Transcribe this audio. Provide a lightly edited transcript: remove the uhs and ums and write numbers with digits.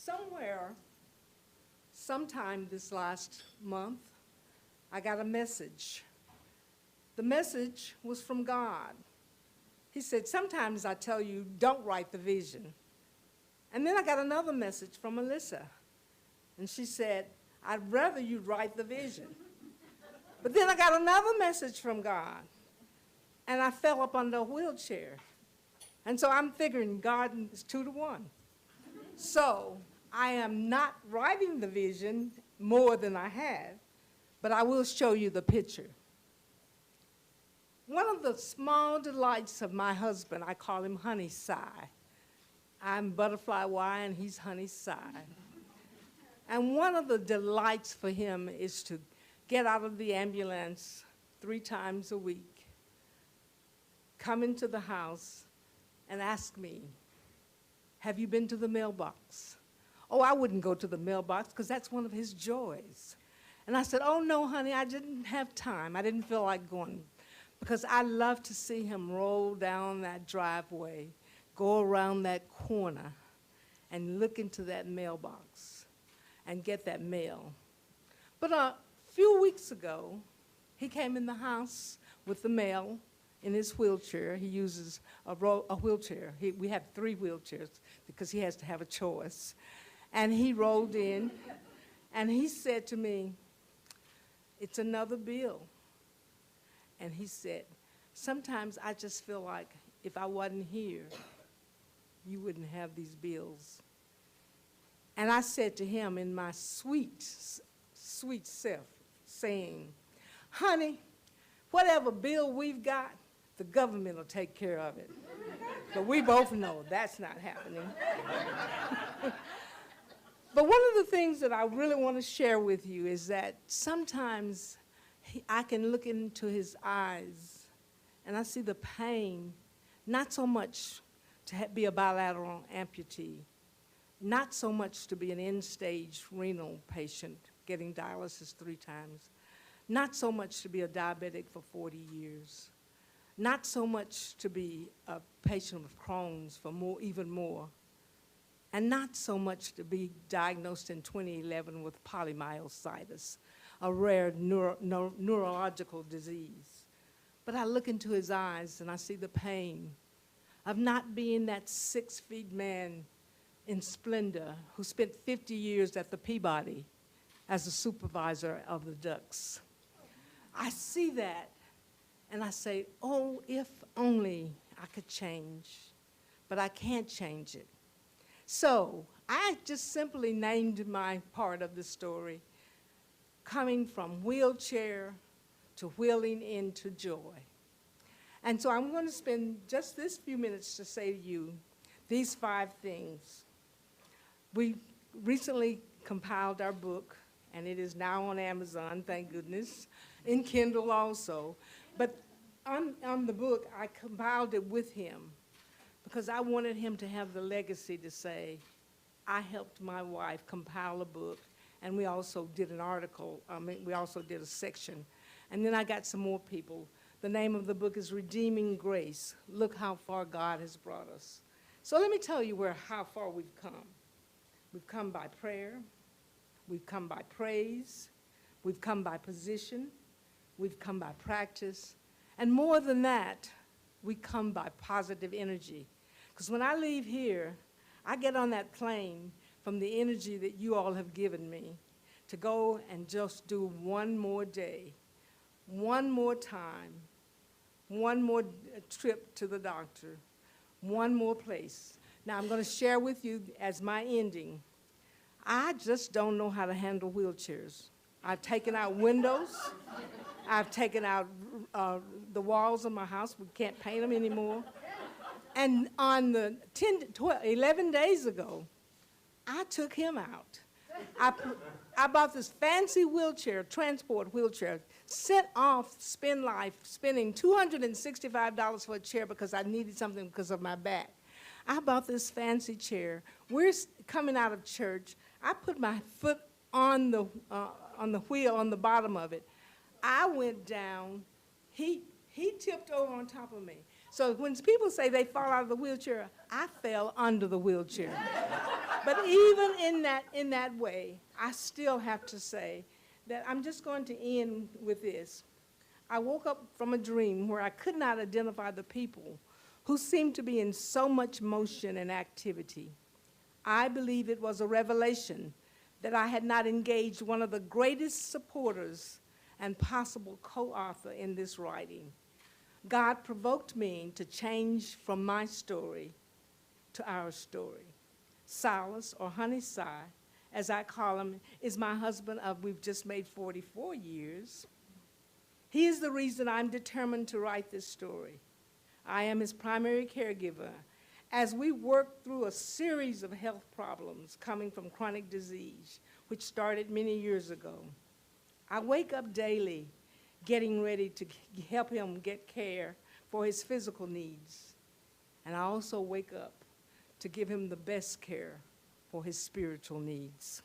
somewhere, sometime this last month, I got a message. The message was from God. He said, sometimes I tell you, don't write the vision. And then I got another message from Melissa. And she said, I'd rather you write the vision. But then I got another message from God. And I fell up under a wheelchair. And so I'm figuring God is 2 to 1. So I am not writing the vision more than I had, but I will show you the picture. One of the small delights of my husband, I call him Honey Sigh. I'm Butterfly Y and he's Honey Sigh. And one of the delights for him is to get out of the ambulance 3 times a week, come into the house and ask me, have you been to the mailbox? Oh, I wouldn't go to the mailbox because that's one of his joys. And I said, oh no, honey, I didn't have time. I didn't feel like going because I love to see him roll down that driveway, go around that corner and look into that mailbox and get that mail. But a few weeks ago, he came in the house with the mail in his wheelchair. He uses a wheelchair. We have 3 wheelchairs because he has to have a choice. And he rolled in, and he said to me, it's another bill. And he said, sometimes I just feel like if I wasn't here, you wouldn't have these bills. And I said to him in my sweet, sweet self, saying, honey, whatever bill we've got, the government will take care of it. But we both know that's not happening. But one of the things that I really want to share with you is that sometimes I can look into his eyes and I see the pain, not so much to be a bilateral amputee, not so much to be an end-stage renal patient getting dialysis 3 times, not so much to be a diabetic for 40 years, not so much to be a patient with Crohn's for even more, and not so much to be diagnosed in 2011 with polymyositis, a rare neurological disease. But I look into his eyes and I see the pain of not being that 6-feet man in splendor who spent 50 years at the Peabody as a supervisor of the Ducks. I see that and I say, oh, if only I could change, but I can't change it. So I just simply named my part of the story, coming from wheelchair to wheeling into joy. And so I'm going to spend just this few minutes to say to you these 5 things. We recently compiled our book, and it is now on Amazon, thank goodness, in Kindle also. But on the book, I compiled it with him because I wanted him to have the legacy to say, I helped my wife compile a book, and we also did an article, we also did a section. And then I got some more people. The name of the book is Redeeming Grace. Look how far God has brought us. So let me tell you how far we've come. We've come by prayer. We've come by praise. We've come by position. We've come by practice. And more than that, we come by positive energy. Because when I leave here, I get on that plane from the energy that you all have given me to go and just do one more day, one more time, one more trip to the doctor, one more place. Now I'm going to share with you as my ending, I just don't know how to handle wheelchairs. I've taken out windows. I've taken out the walls of my house. We can't paint them anymore. And on the 11 days ago, I took him out. I bought this fancy wheelchair, transport wheelchair, set off Spin Life, spending $265 for a chair because I needed something because of my back. I bought this fancy chair. We're coming out of church. I put my foot on the wheel on the bottom of it. I went down. He tipped over on top of me. So when people say they fall out of the wheelchair, I fell under the wheelchair. But even in that way, I still have to say that I'm just going to end with this. I woke up from a dream where I could not identify the people who seemed to be in so much motion and activity. I believe it was a revelation that I had not engaged one of the greatest supporters and possible co-author in this writing. God provoked me to change from my story to our story. Silas, or Honey Sy, as I call him, is my husband of, we've just made 44 years. He is the reason I'm determined to write this story. I am his primary caregiver as we work through a series of health problems coming from chronic disease, which started many years ago. I wake up daily getting ready to help him get care for his physical needs. And I also wake up to give him the best care for his spiritual needs.